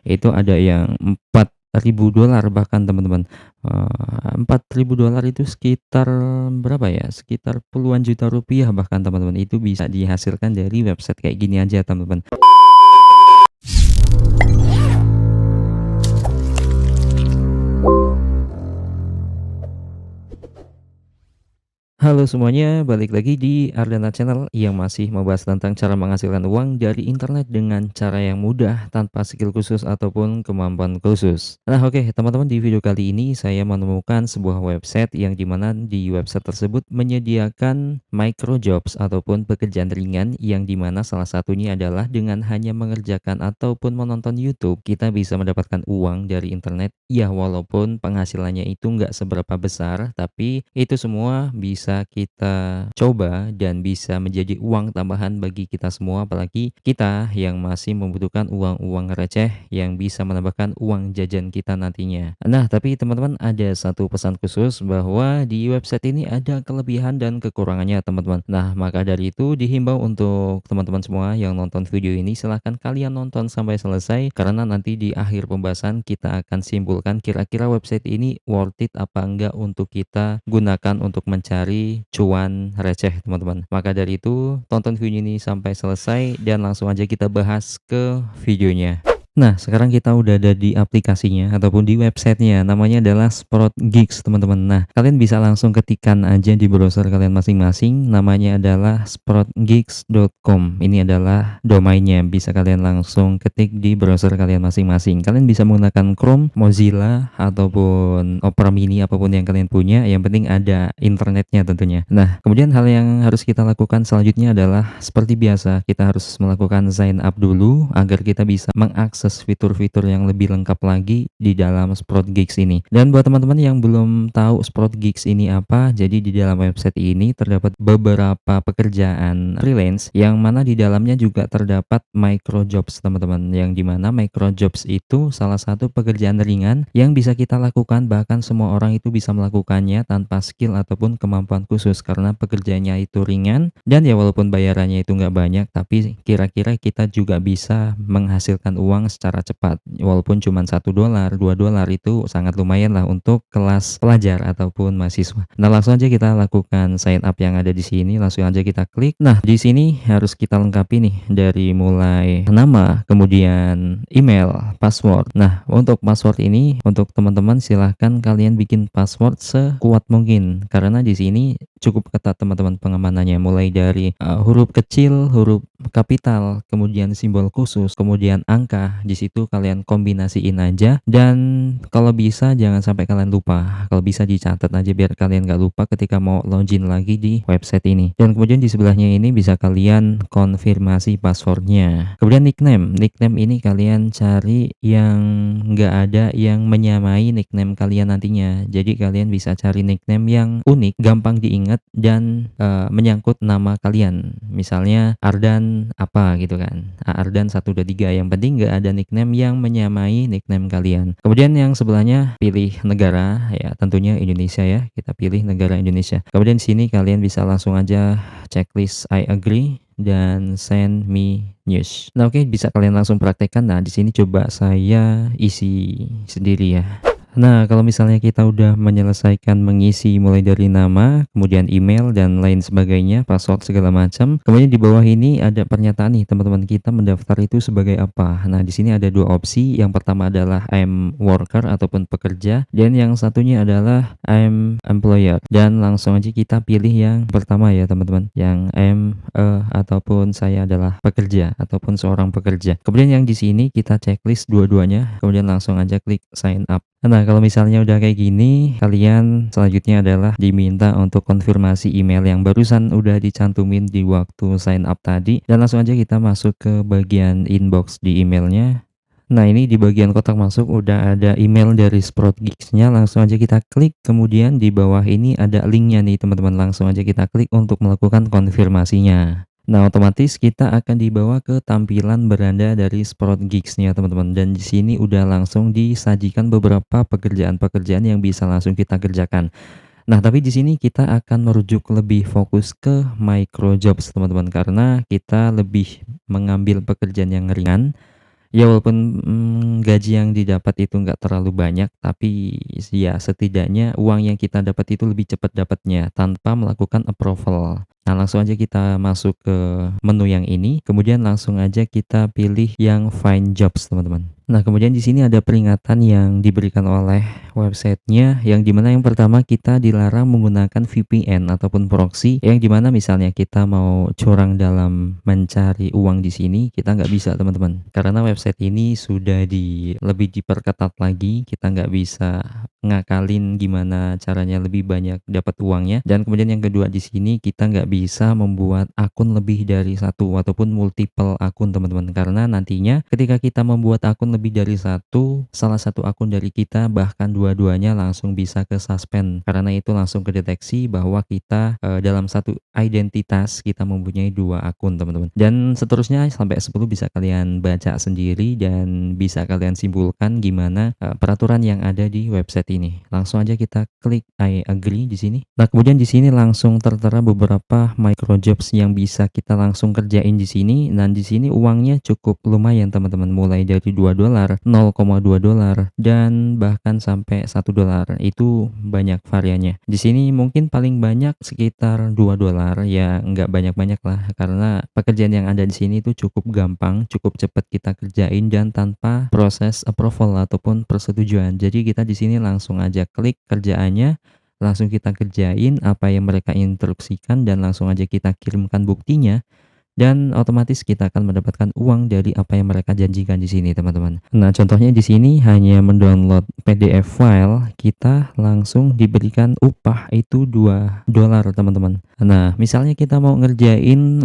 itu ada yang $4.000 bahkan teman-teman. $4.000 itu sekitar berapa ya, sekitar puluhan juta rupiah bahkan teman-teman, itu bisa dihasilkan dari website kayak gini aja teman-teman. Halo semuanya, balik lagi di Ardana Channel yang masih membahas tentang cara menghasilkan uang dari internet dengan cara yang mudah tanpa skill khusus ataupun kemampuan khusus. Nah oke teman-teman, di video kali ini saya menemukan sebuah website yang dimana di website tersebut menyediakan micro jobs ataupun pekerjaan ringan, yang dimana salah satunya adalah dengan hanya mengerjakan ataupun menonton YouTube kita bisa mendapatkan uang dari internet. Ya walaupun penghasilannya itu nggak seberapa besar, tapi itu semua bisa kita coba dan bisa menjadi uang tambahan bagi kita semua, apalagi kita yang masih membutuhkan uang-uang receh yang bisa menambahkan uang jajan kita nantinya. Nah, tapi teman-teman, ada satu pesan khusus bahwa di website ini ada kelebihan dan kekurangannya teman-teman. Nah, maka dari itu dihimbau untuk teman-teman semua yang nonton video ini, silahkan kalian nonton sampai selesai, karena nanti di akhir pembahasan kita akan simpulkan kira-kira website ini worth it apa enggak untuk kita gunakan untuk mencari cuan receh teman-teman. Maka dari itu tonton video ini sampai selesai dan langsung aja kita bahas ke videonya. Nah, sekarang kita udah ada di aplikasinya ataupun di websitenya, namanya adalah Sprout Gigs teman-teman. Nah, kalian bisa langsung ketikkan aja di browser kalian masing-masing, namanya adalah sproutgigs.com. Ini adalah domainnya, bisa kalian langsung ketik di browser kalian masing-masing. Kalian bisa menggunakan Chrome, Mozilla, ataupun Opera Mini, apapun yang kalian punya, yang penting ada internetnya tentunya. Nah, kemudian hal yang harus kita lakukan selanjutnya adalah seperti biasa, kita harus melakukan sign up dulu agar kita bisa mengakses fitur-fitur yang lebih lengkap lagi di dalam Sprout Gigs ini. Dan buat teman-teman yang belum tahu Sprout Gigs ini apa, jadi di dalam website ini terdapat beberapa pekerjaan freelance yang mana di dalamnya juga terdapat micro jobs teman-teman, yang dimana micro jobs itu salah satu pekerjaan ringan yang bisa kita lakukan, bahkan semua orang itu bisa melakukannya tanpa skill ataupun kemampuan khusus, karena pekerjaannya itu ringan dan ya walaupun bayarannya itu nggak banyak, tapi kira-kira kita juga bisa menghasilkan uang secara cepat, walaupun cuma $1, $2 itu sangat lumayan lah untuk kelas pelajar ataupun mahasiswa. Nah, langsung aja kita lakukan sign up yang ada di sini, langsung aja kita klik. Nah, di sini harus kita lengkapi nih dari mulai nama, kemudian email, password. Nah, untuk password ini untuk teman-teman silahkan kalian bikin password sekuat mungkin, karena di sini cukup ketat teman-teman pengamanannya, mulai dari huruf kecil, huruf kapital, kemudian simbol khusus, kemudian angka. Di situ kalian kombinasiin aja, dan kalau bisa jangan sampai kalian lupa. Kalau bisa dicatat aja biar kalian nggak lupa ketika mau login lagi di website ini. Dan kemudian di sebelahnya ini bisa kalian konfirmasi passwordnya. Kemudian nickname ini kalian cari yang nggak ada yang menyamai nickname kalian nantinya. Jadi kalian bisa cari nickname yang unik, gampang diingat, dan menyangkut nama kalian. Misalnya Ardan apa gitu kan, Ardan 123, yang penting nggak ada nickname yang menyamai nickname kalian. Kemudian yang sebelahnya pilih negara, ya tentunya Indonesia ya, kita pilih negara Indonesia. Kemudian di sini kalian bisa langsung aja checklist I agree dan send me news. Nah oke, bisa kalian langsung praktekkan. Nah di sini coba saya isi sendiri ya. Nah, kalau misalnya kita udah menyelesaikan mengisi mulai dari nama, kemudian email dan lain sebagainya, password segala macam. Kemudian di bawah ini ada pernyataan nih, teman-teman, kita mendaftar itu sebagai apa. Nah, di sini ada dua opsi. Yang pertama adalah I'm worker ataupun pekerja, dan yang satunya adalah I'm employer. Dan langsung aja kita pilih yang pertama ya, teman-teman. Yang ataupun saya adalah pekerja ataupun seorang pekerja. Kemudian yang di sini kita checklist dua-duanya, kemudian langsung aja klik sign up. Nah, kalau misalnya udah kayak gini, kalian selanjutnya adalah diminta untuk konfirmasi email yang barusan udah dicantumin di waktu sign up tadi, dan langsung aja kita masuk ke bagian inbox di emailnya. Nah, ini di bagian kotak masuk udah ada email dari Sprout Gigs-nya, langsung aja kita klik. Kemudian di bawah ini ada linknya nih teman-teman, langsung aja kita klik untuk melakukan konfirmasinya. Nah, otomatis kita akan dibawa ke tampilan beranda dari Sprout Gigs-nya teman-teman, dan di sini udah langsung disajikan beberapa pekerjaan-pekerjaan yang bisa langsung kita kerjakan. Nah, tapi di sini kita akan merujuk lebih fokus ke micro jobs teman-teman, karena kita lebih mengambil pekerjaan yang ringan Ya walaupun, gaji yang didapat itu nggak terlalu banyak, tapi ya setidaknya uang yang kita dapat itu lebih cepat dapatnya tanpa melakukan approval. Nah, langsung aja kita masuk ke menu yang ini, kemudian langsung aja kita pilih yang find jobs, teman-teman. Nah, kemudian di sini ada peringatan yang diberikan oleh websitenya, yang dimana yang pertama kita dilarang menggunakan VPN ataupun proxy, yang dimana misalnya kita mau curang dalam mencari uang di sini, kita nggak bisa, teman-teman. Karena website ini sudah lebih diperketat lagi, kita nggak bisa ngakalin gimana caranya lebih banyak dapat uangnya. Dan kemudian yang kedua di sini kita nggak bisa membuat akun lebih dari satu ataupun multiple akun, teman-teman. Karena nantinya ketika kita membuat akun lebih dari satu, salah satu akun dari kita bahkan dua-duanya langsung bisa ke suspend. Karena itu langsung kedeteksi bahwa kita dalam satu identitas kita mempunyai dua akun, teman-teman. Dan seterusnya sampai 10 bisa kalian baca sendiri dan bisa kalian simpulkan gimana peraturan yang ada di website ini. Langsung aja kita klik I agree di sini. Nah, kemudian di sini langsung tertera beberapa micro jobs yang bisa kita langsung kerjain di sini. Dan di sini uangnya cukup lumayan, teman-teman. Mulai dari $2, $0,2 dan bahkan sampai $1. Itu banyak variannya. Di sini mungkin paling banyak sekitar $2, ya nggak banyak-banyak lah karena pekerjaan yang ada di sini itu cukup gampang, cukup cepat kita kerjain dan tanpa proses approval ataupun persetujuan. Jadi kita di sini langsung aja klik kerjaannya, langsung kita kerjain apa yang mereka instruksikan dan langsung aja kita kirimkan buktinya. Dan otomatis kita akan mendapatkan uang dari apa yang mereka janjikan di sini, teman-teman. Nah, contohnya di sini hanya mendownload PDF file, kita langsung diberikan upah itu $2, teman-teman. Nah, misalnya kita mau ngerjain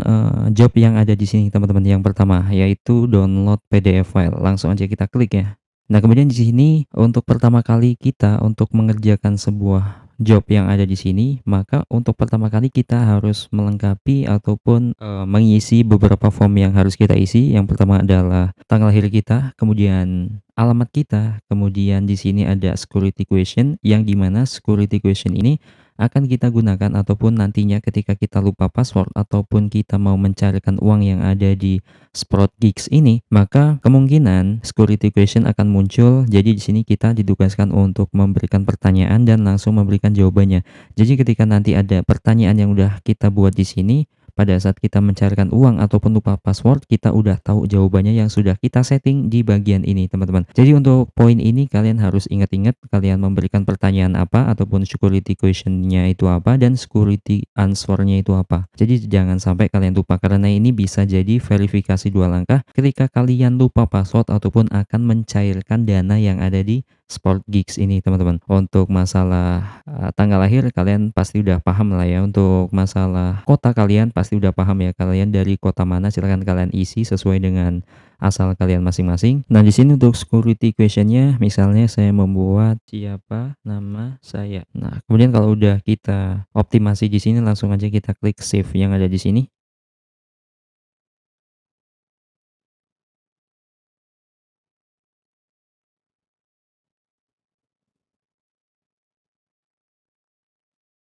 job yang ada di sini, teman-teman. Yang pertama yaitu download PDF file. Langsung aja kita klik ya. Nah, kemudian di sini untuk pertama kali kita untuk mengerjakan sebuah job yang ada di sini, maka untuk pertama kali kita harus melengkapi ataupun mengisi beberapa form yang harus kita isi. Yang pertama adalah tanggal lahir kita, kemudian alamat kita, kemudian di sini ada security question, yang dimana security question ini akan kita gunakan ataupun nantinya ketika kita lupa password ataupun kita mau mencarikan uang yang ada di Sprout Gigs ini, maka kemungkinan security question akan muncul. Jadi di sini kita ditugaskan untuk memberikan pertanyaan dan langsung memberikan jawabannya. Jadi ketika nanti ada pertanyaan yang udah kita buat di sini, pada saat kita mencarikan uang ataupun lupa password, kita udah tahu jawabannya yang sudah kita setting di bagian ini, teman-teman. Jadi untuk poin ini kalian harus ingat-ingat kalian memberikan pertanyaan apa ataupun security question-nya itu apa dan security answer-nya itu apa. Jadi jangan sampai kalian lupa karena ini bisa jadi verifikasi 2 langkah ketika kalian lupa password ataupun akan mencairkan dana yang ada di Sport Gigs ini, teman-teman. Untuk masalah tanggal lahir kalian pasti udah paham lah ya. Untuk masalah kota kalian pasti udah paham ya. Kalian dari kota mana silahkan kalian isi sesuai dengan asal kalian masing-masing. Nah, di sini untuk security question-nya misalnya saya membuat siapa nama saya. Nah, kemudian kalau udah kita optimasi di sini langsung aja kita klik save yang ada di sini.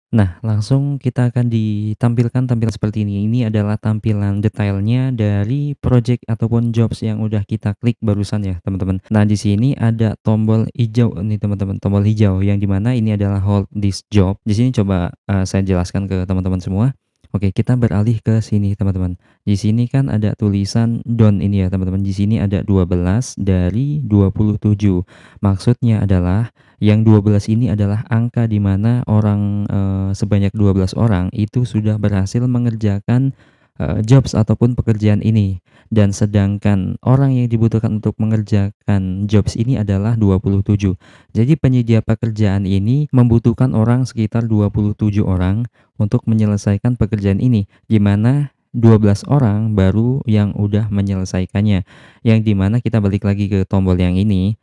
Nah, langsung kita akan ditampilkan tampilan seperti ini. Ini adalah tampilan detailnya dari project ataupun jobs yang udah kita klik barusan ya, teman-teman. Nah, di sini ada tombol hijau nih, teman-teman. Tombol hijau yang dimana ini adalah hold this job. Di sini coba saya jelaskan ke teman-teman semua. Oke, kita beralih ke sini, teman-teman. Di sini kan ada tulisan done ini ya, teman-teman. Di sini ada 12 dari 27. Maksudnya adalah yang 12 ini adalah angka di mana orang sebanyak 12 orang itu sudah berhasil mengerjakan jobs ataupun pekerjaan ini. Dan sedangkan orang yang dibutuhkan untuk mengerjakan jobs ini adalah 27. Jadi penyedia pekerjaan ini membutuhkan orang sekitar 27 orang untuk menyelesaikan pekerjaan ini, di mana 12 orang baru yang udah menyelesaikannya. Yang dimana kita balik lagi ke tombol yang ini.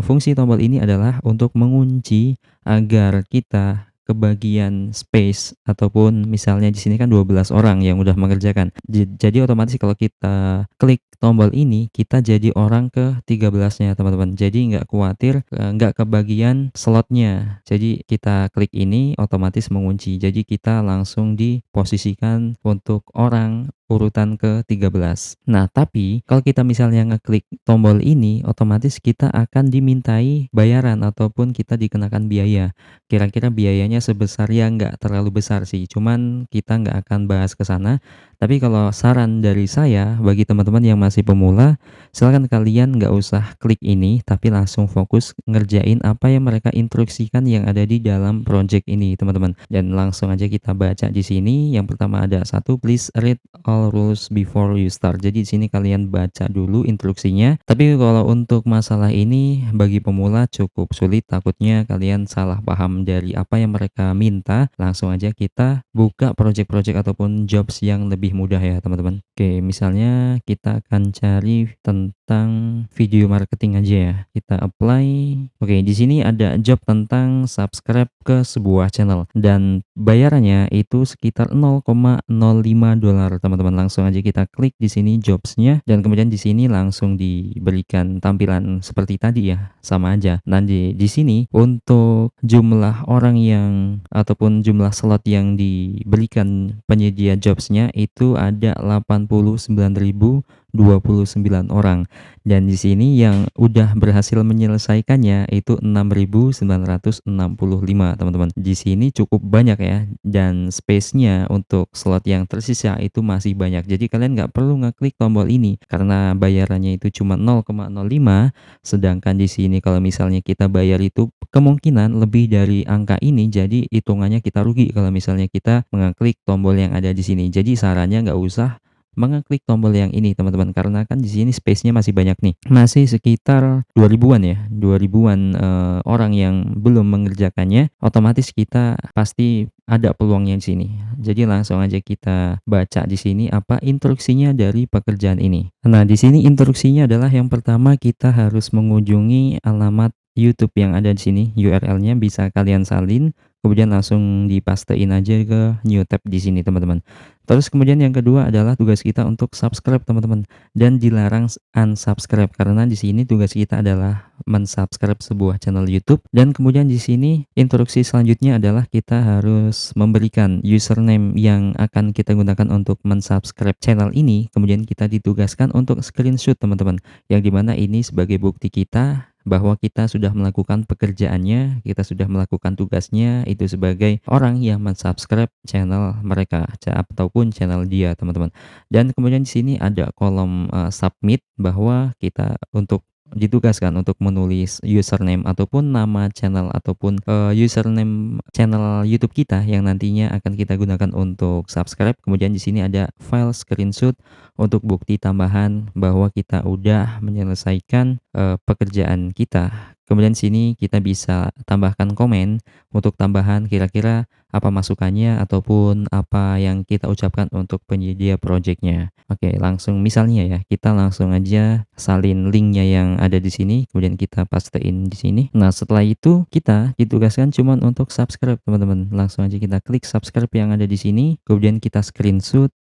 Fungsi tombol ini adalah untuk mengunci agar kita kebagian space ataupun misalnya di sini kan 12 orang yang udah mengerjakan. Jadi otomatis kalau kita klik tombol ini kita jadi orang ke-13-nya, teman-teman. Jadi nggak khawatir nggak kebagian slotnya. Jadi kita klik ini otomatis mengunci. Jadi kita langsung diposisikan untuk orang urutan ke-13. Nah, tapi kalau kita misalnya ngeklik tombol ini, otomatis kita akan dimintai bayaran ataupun kita dikenakan biaya. Kira-kira biayanya sebesar ya nggak terlalu besar sih, cuman kita nggak akan bahas ke sana. Tapi kalau saran dari saya bagi teman-teman yang masih pemula, silakan kalian nggak usah klik ini, tapi langsung fokus ngerjain apa yang mereka instruksikan yang ada di dalam project ini, teman-teman. Dan langsung aja kita baca di sini. Yang pertama ada satu, please read all rules before you start. Jadi di sini kalian baca dulu instruksinya. Tapi kalau untuk masalah ini bagi pemula cukup sulit, takutnya kalian salah paham dari apa yang mereka minta. Langsung aja kita buka project-project ataupun jobs yang lebih mudah ya, teman-teman. Oke, misalnya kita akan cari tentang video marketing aja ya. Kita apply. Oke, di sini ada job tentang subscribe ke sebuah channel dan bayarannya itu sekitar $0,05, teman-teman. Langsung aja kita klik di sini jobsnya dan kemudian di sini langsung diberikan tampilan seperti tadi ya, sama aja. Nah, di sini untuk jumlah orang yang ataupun jumlah slot yang diberikan penyedia jobsnya itu ada 89.029 orang. Dan di sini yang udah berhasil menyelesaikannya itu 6.965, teman-teman. Di sini cukup banyak ya, dan space-nya untuk slot yang tersisa itu masih banyak. Jadi kalian nggak perlu ngeklik tombol ini karena bayarannya itu cuma 0,05, sedangkan di sini kalau misalnya kita bayar itu kemungkinan lebih dari angka ini, jadi hitungannya kita rugi kalau misalnya kita mengeklik tombol yang ada di sini. Jadi sarannya nggak usah mengeklik tombol yang ini, teman-teman, karena kan di sini space-nya masih banyak nih. Masih sekitar 2000-an ya, 2000-an orang yang belum mengerjakannya. Otomatis kita pasti ada peluangnya di sini. Jadi langsung aja kita baca di sini apa instruksinya dari pekerjaan ini. Nah, di sini instruksinya adalah yang pertama kita harus mengunjungi alamat YouTube yang ada di sini. URL-nya bisa kalian salin, kemudian langsung dipastein aja ke new tab di sini, teman-teman. Terus kemudian yang kedua adalah tugas kita untuk subscribe, teman-teman, dan dilarang unsubscribe karena di sini tugas kita adalah mensubscribe sebuah channel YouTube. Dan kemudian di sini instruksi selanjutnya adalah kita harus memberikan username yang akan kita gunakan untuk mensubscribe channel ini. Kemudian kita ditugaskan untuk screenshot, teman-teman, yang dimana ini sebagai bukti kita bahwa kita sudah melakukan pekerjaannya, kita sudah melakukan tugasnya itu sebagai orang yang mensubscribe channel mereka ataupun channel dia, teman-teman. Dan kemudian di sini ada kolom submit bahwa kita untuk ditugaskan untuk menulis username ataupun nama channel ataupun username channel YouTube kita yang nantinya akan kita gunakan untuk subscribe. Kemudian di sini ada file screenshot untuk bukti tambahan bahwa kita udah menyelesaikan pekerjaan kita. Kemudian sini kita bisa tambahkan komen untuk tambahan kira-kira apa masukannya ataupun apa yang kita ucapkan untuk penyedia projectnya. Oke, langsung misalnya ya, kita langsung aja salin linknya yang ada di sini, kemudian kita pastein di sini. Nah, setelah itu kita ditugaskan cuman untuk subscribe, teman-teman. Langsung aja kita klik subscribe yang ada di sini, kemudian kita screenshot.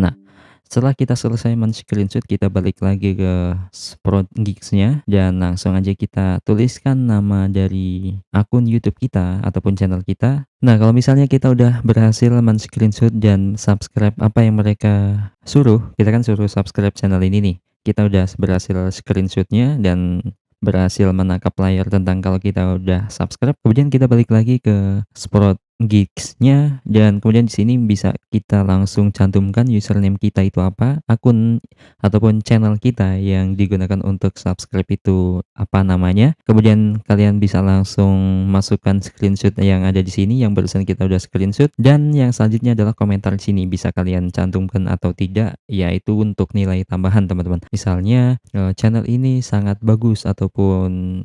Nah, setelah kita selesai men-screenshot, kita balik lagi ke Sprout Geeks-nya dan langsung aja kita tuliskan nama dari akun YouTube kita ataupun channel kita. Nah, kalau misalnya kita udah berhasil men-screenshot dan subscribe apa yang mereka suruh, kita kan suruh subscribe channel ini nih. Kita udah berhasil screenshotnya dan berhasil menangkap layar tentang kalau kita udah subscribe. Kemudian kita balik lagi ke Sprout Geeks-nya dan kemudian di sini bisa kita langsung cantumkan username kita itu apa, akun ataupun channel kita yang digunakan untuk subscribe itu apa namanya. Kemudian kalian bisa langsung masukkan screenshot yang ada di sini yang barusan kita udah screenshot dan yang selanjutnya adalah komentar di sini bisa kalian cantumkan atau tidak, yaitu untuk nilai tambahan, teman-teman. Misalnya channel ini sangat bagus ataupun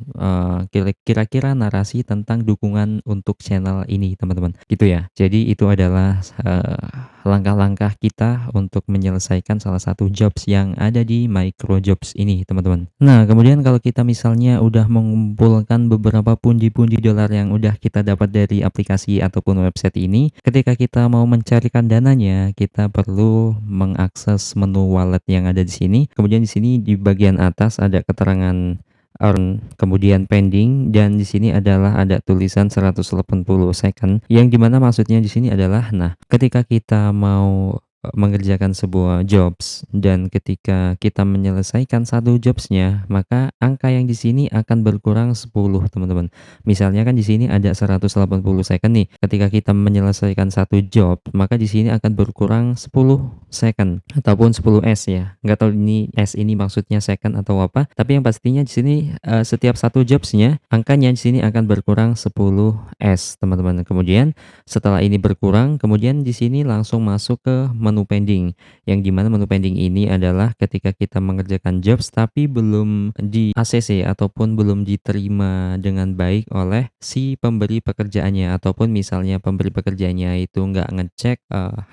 kira-kira narasi tentang dukungan untuk channel ini, teman-teman. Gitu ya. Jadi itu adalah langkah-langkah kita untuk menyelesaikan salah satu jobs yang ada di microjobs ini, teman-teman. Nah, kemudian kalau kita misalnya udah mengumpulkan beberapa pundi-pundi dolar yang udah kita dapat dari aplikasi ataupun website ini, ketika kita mau mencarikan dananya, kita perlu mengakses menu wallet yang ada di sini. Kemudian di sini di bagian atas ada keterangan earn, kemudian pending, dan di sini adalah ada tulisan 180 second yang dimana maksudnya di sini adalah, nah, ketika kita mau mengerjakan sebuah jobs dan ketika kita menyelesaikan satu jobsnya, maka angka yang di sini akan berkurang 10 teman-teman. Misalnya kan di sini ada 180 second nih. Ketika kita menyelesaikan satu job, maka di sini akan berkurang 10 second ataupun 10 S ya. Nggak tahu ini S ini maksudnya second atau apa, tapi yang pastinya di sini setiap satu jobsnya angkanya di sini akan berkurang 10 S teman-teman. Kemudian setelah ini berkurang, kemudian di sini langsung masuk ke menu pending. Yang dimana menu pending ini adalah ketika kita mengerjakan jobs tapi belum di ACC ataupun belum diterima dengan baik oleh si pemberi pekerjaannya, ataupun misalnya pemberi pekerjaannya itu nggak ngecek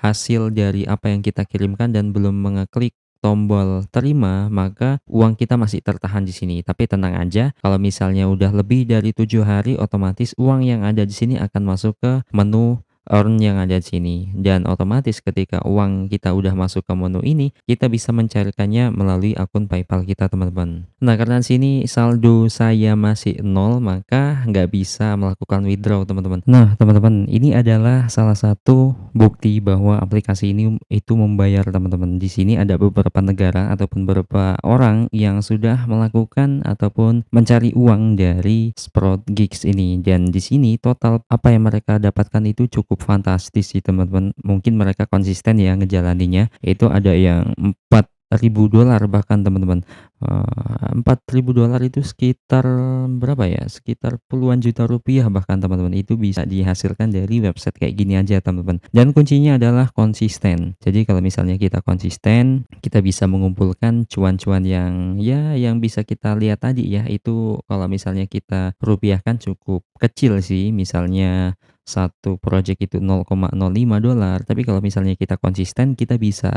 hasil dari apa yang kita kirimkan dan belum mengeklik tombol terima, maka uang kita masih tertahan di sini. Tapi tenang aja, kalau misalnya udah lebih dari 7 hari, otomatis uang yang ada di sini akan masuk ke menu earn yang ada di sini. Dan otomatis ketika uang kita udah masuk ke menu ini, kita bisa mencairkannya melalui akun PayPal kita teman-teman. Nah, karena di sini saldo saya masih nol, maka nggak bisa melakukan withdraw teman-teman. Nah, teman-teman, ini adalah salah satu bukti bahwa aplikasi ini itu membayar teman-teman. Di sini ada beberapa negara ataupun beberapa orang yang sudah melakukan ataupun mencari uang dari Sprout Gigs ini. Dan di sini total apa yang mereka dapatkan itu cukup fantastis sih teman-teman. Mungkin mereka konsisten ya ngejalaninya. Itu ada yang $4.000 bahkan teman-teman. $4.000 itu sekitar berapa ya? Sekitar puluhan juta rupiah bahkan teman-teman. Itu bisa dihasilkan dari website kayak gini aja teman-teman. Dan kuncinya adalah konsisten. Jadi kalau misalnya kita konsisten, kita bisa mengumpulkan cuan-cuan yang ya yang bisa kita lihat tadi ya. Itu kalau misalnya kita rupiahkan cukup kecil sih. Misalnya satu project itu $0.05, tapi kalau misalnya kita konsisten, kita bisa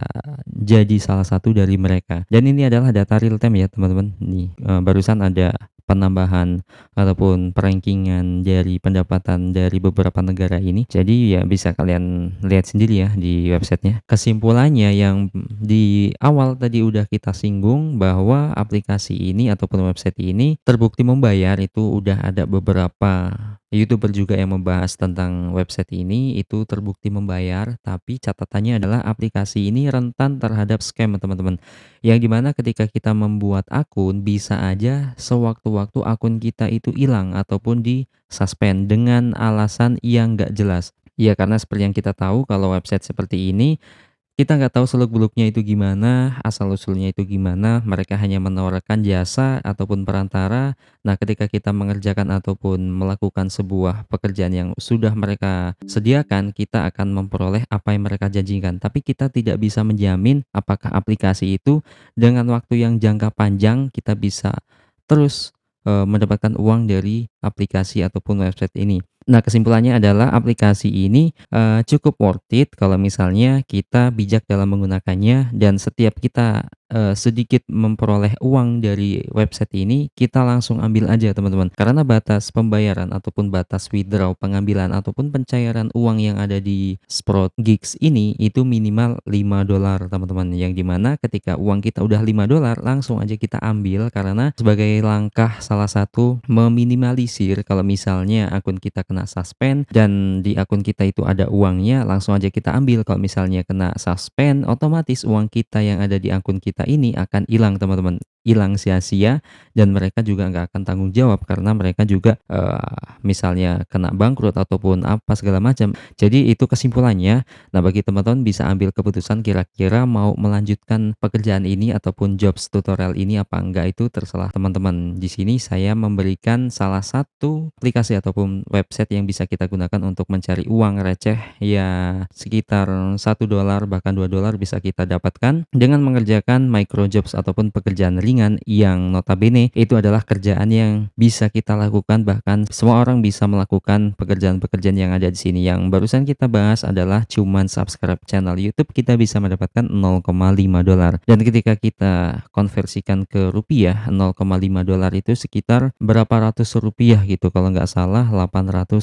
jadi salah satu dari mereka. Dan ini adalah data real time ya teman-teman. Nih barusan ada penambahan ataupun perankingan dari pendapatan dari beberapa negara ini. Jadi ya bisa kalian lihat sendiri ya di websitenya. Kesimpulannya yang di awal tadi udah kita singgung bahwa aplikasi ini ataupun website ini terbukti membayar, itu udah ada beberapa YouTuber juga yang membahas tentang website ini, itu terbukti membayar, tapi catatannya adalah aplikasi ini rentan terhadap scam teman-teman. Yang dimana ketika kita membuat akun, bisa aja sewaktu-waktu akun kita itu hilang ataupun di-suspend dengan alasan yang nggak jelas. Ya karena seperti yang kita tahu kalau website seperti ini, kita nggak tahu seluk-beluknya itu gimana, asal-usulnya itu gimana, mereka hanya menawarkan jasa ataupun perantara. Nah, ketika kita mengerjakan ataupun melakukan sebuah pekerjaan yang sudah mereka sediakan, kita akan memperoleh apa yang mereka janjikan. Tapi kita tidak bisa menjamin apakah aplikasi itu dengan waktu yang jangka panjang kita bisa terus mendapatkan uang dari aplikasi ataupun website ini. Nah, kesimpulannya adalah aplikasi ini cukup worth it kalau misalnya kita bijak dalam menggunakannya, dan setiap kita sedikit memperoleh uang dari website ini, kita langsung ambil aja teman-teman. Karena batas pembayaran ataupun batas withdraw, pengambilan ataupun pencairan uang yang ada di Sprout Gigs ini itu minimal $5 teman-teman. Yang dimana ketika uang kita udah $5, langsung aja kita ambil, karena sebagai langkah salah satu meminimalisir kalau misalnya akun kita kena suspend dan di akun kita itu ada uangnya, langsung aja kita ambil. Kalau misalnya kena suspend, otomatis uang kita yang ada di akun kita ini akan hilang teman-teman, hilang sia-sia, dan mereka juga nggak akan tanggung jawab karena mereka juga misalnya kena bangkrut ataupun apa segala macam. Jadi itu kesimpulannya. Nah, bagi teman-teman bisa ambil keputusan kira-kira mau melanjutkan pekerjaan ini ataupun jobs tutorial ini apa enggak, itu terserah teman-teman. Di sini saya memberikan salah satu aplikasi ataupun website yang bisa kita gunakan untuk mencari uang receh ya, sekitar $1 bahkan $2 bisa kita dapatkan dengan mengerjakan micro jobs ataupun pekerjaan ringan yang notabene itu adalah kerjaan yang bisa kita lakukan, bahkan semua orang bisa melakukan pekerjaan-pekerjaan yang ada di sini. Yang barusan kita bahas adalah cuman subscribe channel YouTube, kita bisa mendapatkan $0.5, dan ketika kita konversikan ke rupiah, $0.5 itu sekitar berapa ratus rupiah gitu, kalau nggak salah $800.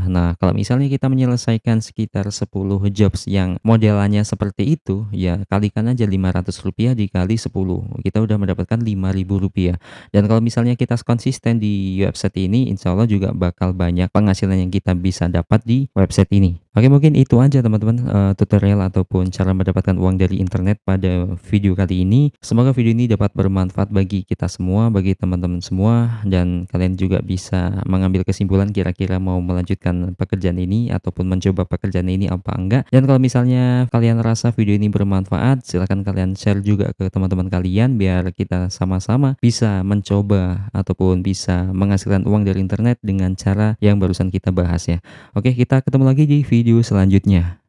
Nah, kalau misalnya kita menyelesaikan sekitar 10 jobs yang modelannya seperti itu, ya kalikan aja $500 dikali 10, kita udah mendapatkan $5.000. Dan kalau misalnya kita konsisten di website ini, insya Allah juga bakal banyak penghasilan yang kita bisa dapat di website ini. Oke, mungkin itu aja teman-teman, tutorial ataupun cara mendapatkan uang dari internet pada video kali ini. Semoga video ini dapat bermanfaat bagi kita semua, bagi teman-teman semua, dan kalian juga bisa mengambil kesimpulan kira-kira mau melanjutkan pekerjaan ini ataupun mencoba pekerjaan ini apa enggak. Dan kalau misalnya kalian rasa video ini bermanfaat, silahkan kalian share juga ke teman-teman kalian biar kita sama-sama bisa mencoba ataupun bisa menghasilkan uang dari internet dengan cara yang barusan kita bahas ya. Oke, kita ketemu lagi di video selanjutnya.